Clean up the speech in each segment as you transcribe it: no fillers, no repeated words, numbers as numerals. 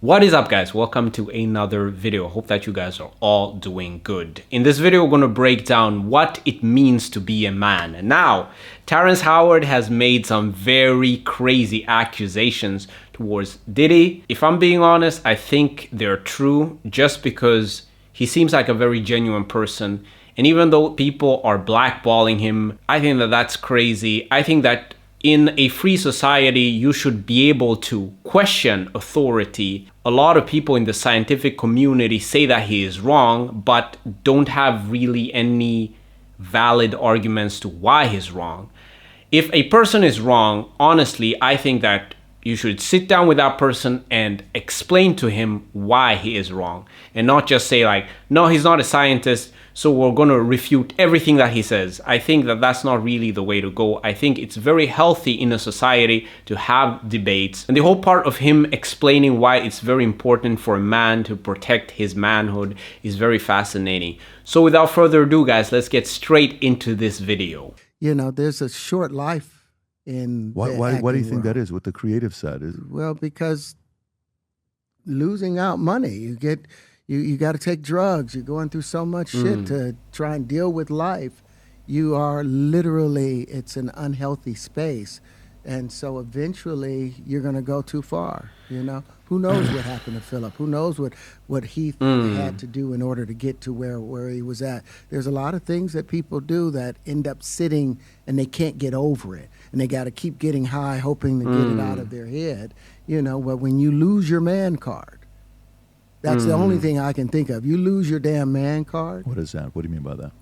What is up, guys? Welcome to another video. Hope that you guys are all doing good. In this video, we're going to break down what it means to be a man. Now, Terrence Howard has made some very crazy accusations towards Diddy. If I'm being honest, I think they're true just because he seems like a very genuine person. And even though people are blackballing him, I think that that's crazy. I think that in a free society, you should be able to question authority. A lot of people in the scientific community say that he is wrong, but don't have really any valid arguments to why he's wrong. If a person is wrong, honestly, I think that you should sit down with that person and explain to him why he is wrong, and not just say like, no, he's not a scientist, so we're going to refute everything that he says. I think that that's not really the way to go. I think it's very healthy in a society to have debates. And the whole part of him explaining why it's very important for a man to protect his manhood is very fascinating. So without further ado, guys, let's get straight into this video. You know, there's a short life in why do you think that is with the creative side? Well, because losing out money, you got to take drugs. You're going through so much shit to try and deal with life. You are literally, it's an unhealthy space. And so eventually you're going to go too far, you know? Who knows what happened to Philip? Who knows what he had to do in order to get to where he was at? There's a lot of things that people do that end up sitting and they can't get over it. And they got to keep getting high, hoping to get it out of their head, you know? But when you lose your man card, that's the only thing I can think of. You lose your damn man card. What is that? What do you mean by that?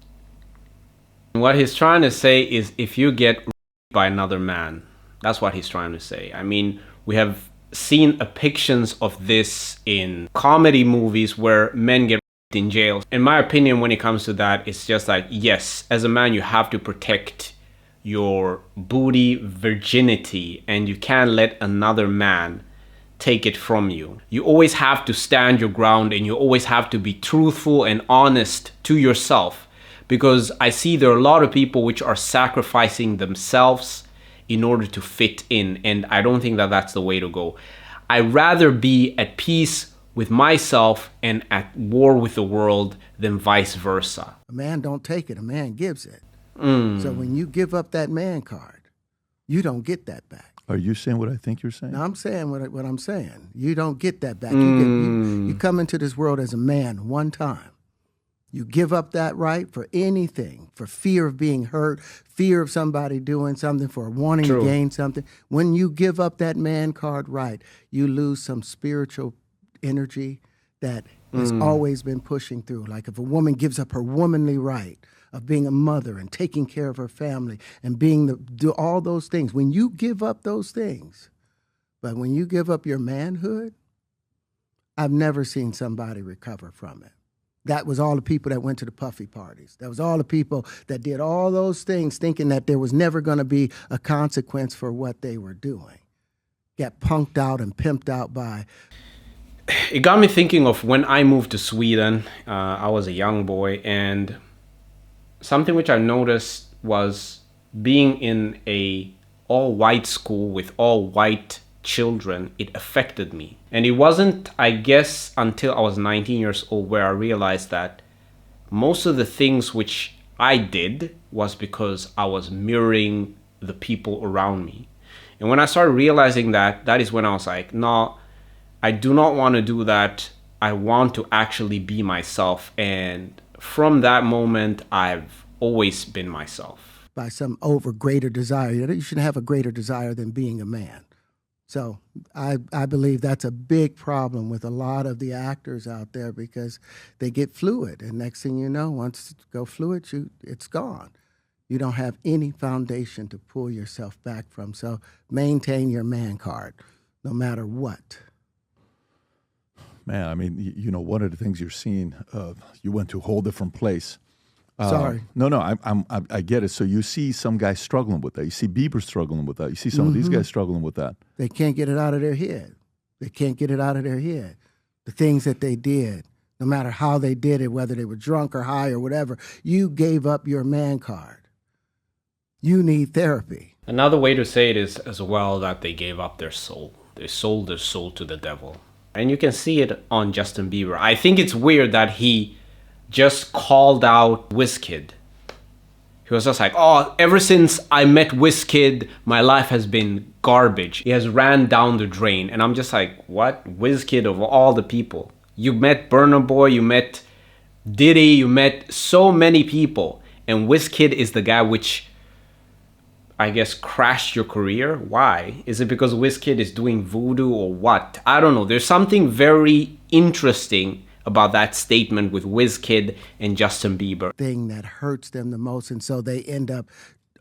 What he's trying to say is if you get raped by another man, that's what he's trying to say. I mean, we have seen depictions of this in comedy movies where men get raped in jail. In my opinion, when it comes to that, it's just like, yes, as a man, you have to protect your booty virginity and you can't let another man take it from you. You always have to stand your ground and you always have to be truthful and honest to yourself, because I see there are a lot of people which are sacrificing themselves in order to fit in, and I don't think that that's the way to go. I'd rather be at peace with myself and at war with the world than vice versa. A man don't take it, a man gives it. So when you give up that man card, you don't get that back. Are you saying what I think you're saying? No, I'm saying what I'm saying. You don't get that back. You come into this world as a man one time. You give up that right for anything, for fear of being hurt, fear of somebody doing something, for wanting to gain something. When you give up that man card right, you lose some spiritual energy that has always been pushing through. Like if a woman gives up her womanly right of being a mother and taking care of her family and do all those things. When you give up those things, but when you give up your manhood, I've never seen somebody recover from it. That was all the people that went to the puffy parties. That was all the people that did all those things thinking that there was never going to be a consequence for what they were doing. Got punked out and pimped out by... It got me thinking of when I moved to Sweden. I was a young boy, and something which I noticed was being in a all-white school with all white children, it affected me. And it wasn't, I guess, until I was 19 years old where I realized that most of the things which I did was because I was mirroring the people around me. And when I started realizing that, that is when I was like, no, I do not want to do that. I want to actually be myself. And from that moment, I've always been myself. By some greater desire. You shouldn't have a greater desire than being a man. So I believe that's a big problem with a lot of the actors out there, because they get fluid. And next thing you know, once you go fluid, it's gone. You don't have any foundation to pull yourself back from. So maintain your man card, no matter what. Man, I mean, you know, one of the things you're seeing, you went to a whole different place. Sorry. No, I get it. So you see some guys struggling with that. You see Bieber struggling with that. You see some of these guys struggling with that. They can't get it out of their head. They can't get it out of their head. The things that they did, no matter how they did it, whether they were drunk or high or whatever, you gave up your man card. You need therapy. Another way to say it is as well that they gave up their soul. They sold their soul to the devil. And you can see it on Justin Bieber. I think it's weird that he just called out WizKid. He was just like, oh, ever since I met WizKid, my life has been garbage. He has ran down the drain. And I'm just like, what? WizKid of all the people. You met Burna Boy, you met Diddy, you met so many people. And WizKid is the guy which, I guess, crashed your career. Why? Is it because WizKid is doing voodoo or what? I don't know. There's something very interesting about that statement with WizKid and Justin Bieber. Thing that hurts them the most, and so they end up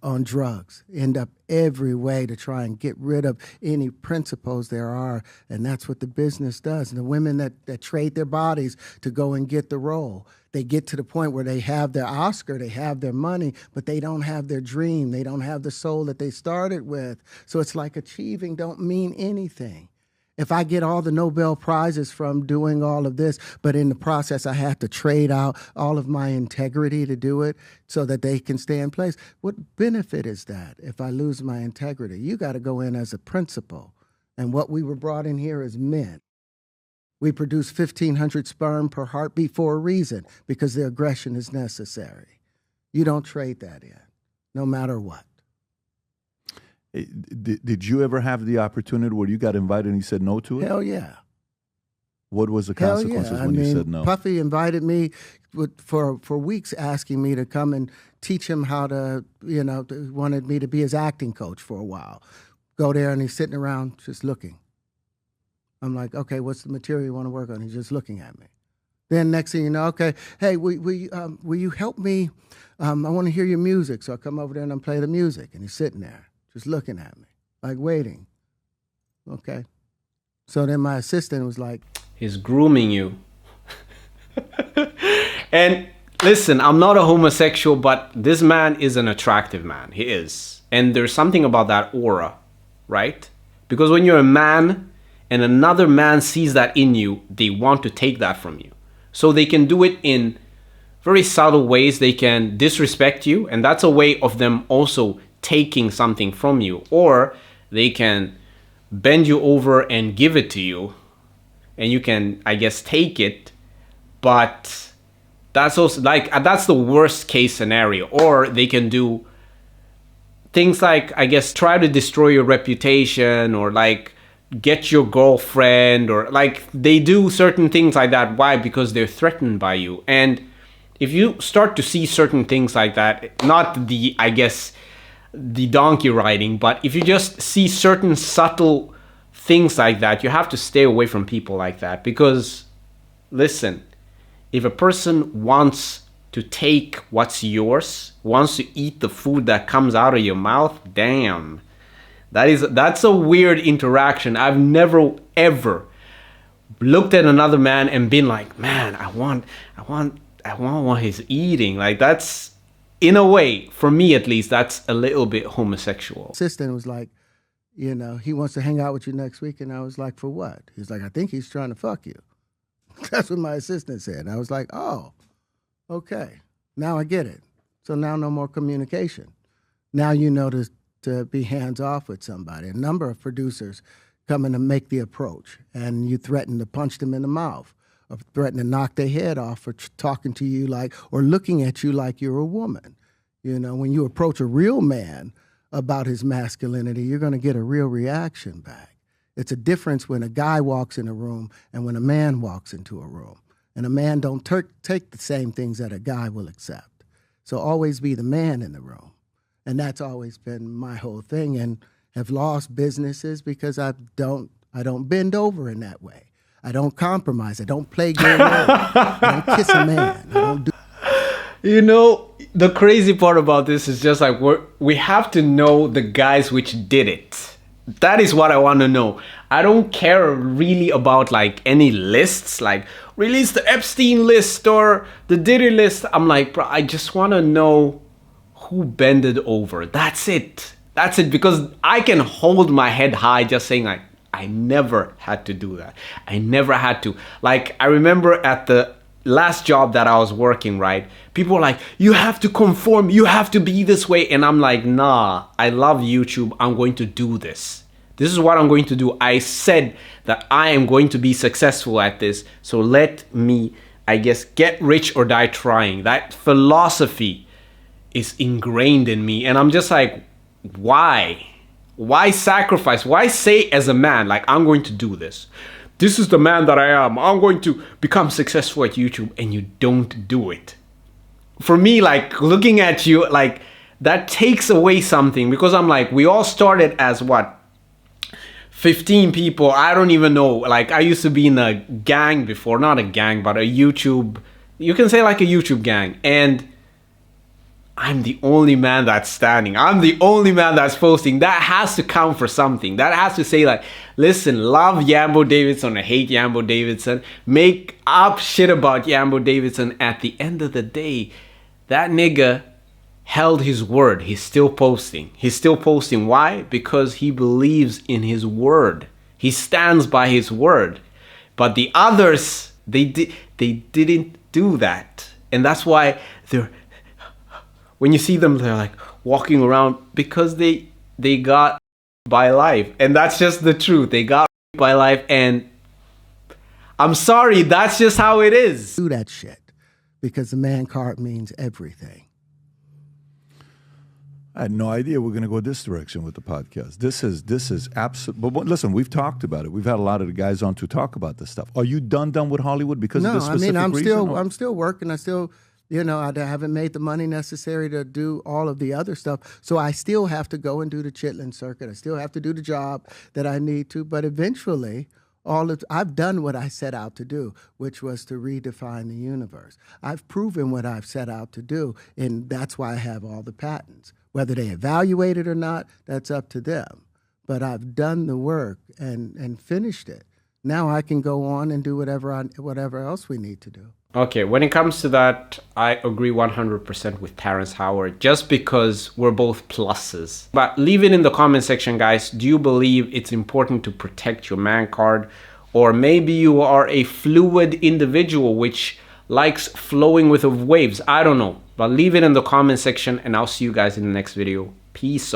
on drugs, end up every way to try and get rid of any principles there are, and that's what the business does. And the women that trade their bodies to go and get the role, they get to the point where they have their Oscar, they have their money, but they don't have their dream, they don't have the soul that they started with. So it's like achieving don't mean anything. If I get all the Nobel Prizes from doing all of this, but in the process I have to trade out all of my integrity to do it so that they can stay in place, what benefit is that if I lose my integrity? You got to go in as a principle. And what we were brought in here as men. We produce 1,500 sperm per heartbeat for a reason, because the aggression is necessary. You don't trade that in, no matter what. Did you ever have the opportunity where you got invited and you said no to it? Hell yeah. What was the consequences when you said no? Puffy invited me for weeks, asking me to come and teach him how to, wanted me to be his acting coach for a while. Go there and he's sitting around just looking. I'm like, okay, what's the material you want to work on? He's just looking at me. Then next thing you know, okay, hey, will you help me? I want to hear your music. So I come over there and I play the music, and he's sitting there just looking at me, like waiting. Okay. So then my assistant was like, he's grooming you. And listen, I'm not a homosexual, but this man is an attractive man. He is. And there's something about that aura, right? Because when you're a man and another man sees that in you, they want to take that from you. So they can do it in very subtle ways. They can disrespect you, and that's a way of them also taking something from you. Or they can bend you over and give it to you, and you can, I guess, take it. But that's also like, that's the worst case scenario. Or they can do things like, I guess, try to destroy your reputation, or like get your girlfriend, or like they do certain things like that. Why? Because they're threatened by you. And if you start to see certain things like that, not the, I guess, the donkey riding, but if you just see certain subtle things like that, you have to stay away from people like that. Because listen, if a person wants to take what's yours, wants to eat the food that comes out of your mouth, damn, that's a weird interaction. I've never ever looked at another man and been like, man, I want what he's eating. Like, that's, in a way, for me at least, that's a little bit homosexual. Assistant was like, he wants to hang out with you next week. And I was like, for what? He's like, I think he's trying to fuck you. That's what my assistant said. And I was like, oh, okay. Now I get it. So now no more communication. Now you know to be hands off with somebody. A number of producers come in to make the approach, and you threaten to punch them in the mouth, or threaten to knock their head off for talking to you like, or looking at you like you're a woman. When you approach a real man about his masculinity, you're going to get a real reaction back. It's a difference when a guy walks in a room and when a man walks into a room. And a man don't take the same things that a guy will accept. So always be the man in the room. And that's always been my whole thing, and have lost businesses because I don't bend over in that way. I don't compromise. I don't play game. I don't kiss a man. I don't do. The crazy part about this is just like we have to know the guys which did it. That is what I want to know. I don't care really about like any lists, like release the Epstein list or the Diddy list. I'm like, bro, I just want to know who bended over. That's it. That's it. Because I can hold my head high just saying like, I never had to do that. I never had to. Like, I remember at the last job that I was working, right? People were like, you have to conform. You have to be this way. And I'm like, nah, I love YouTube. I'm going to do this This is what I'm going to do. I said that I am going to be successful at this. So let me, I guess, get rich or die trying. That philosophy is ingrained in me. And I'm just like, why? Why sacrifice? Why say as a man, like, I'm going to do this? This is the man that I am. I'm going to become successful at YouTube, and you don't do it. For me, like, looking at you, like, that takes away something, because I'm like, we all started as what? 15 people. I don't even know. Like, I used to be in a gang before, not a gang, but a YouTube, you can say like a YouTube gang. And I'm the only man that's standing. I'm the only man that's posting. That has to count for something. That has to say like, listen, love Yambo Davidson or hate Yambo Davidson. Make up shit about Yambo Davidson. At the end of the day, that nigga held his word. He's still posting. He's still posting. Why? Because he believes in his word. He stands by his word. But the others, they didn't do that. And that's why they're, when you see them, they're like walking around because they got by life. And that's just the truth. They got by life. And I'm sorry, that's just how it is. Do that shit because the man card means everything. I had no idea we're going to go this direction with the podcast. This is absolute. But listen, we've talked about it. We've had a lot of the guys on to talk about this stuff. Are you done with Hollywood because of this specific reason? I'm still working. I still, I haven't made the money necessary to do all of the other stuff. So I still have to go and do the chitlin circuit. I still have to do the job that I need to. But eventually, I've done what I set out to do, which was to redefine the universe. I've proven what I've set out to do, and that's why I have all the patents. Whether they evaluate it or not, that's up to them. But I've done the work and finished it. Now I can go on and do whatever else we need to do. Okay, when it comes to that, I agree 100% with Terrence Howard, just because we're both pluses. But leave it in the comment section, guys. Do you believe it's important to protect your man card? Or maybe you are a fluid individual which likes flowing with the waves. I don't know. But leave it in the comment section, and I'll see you guys in the next video. Peace.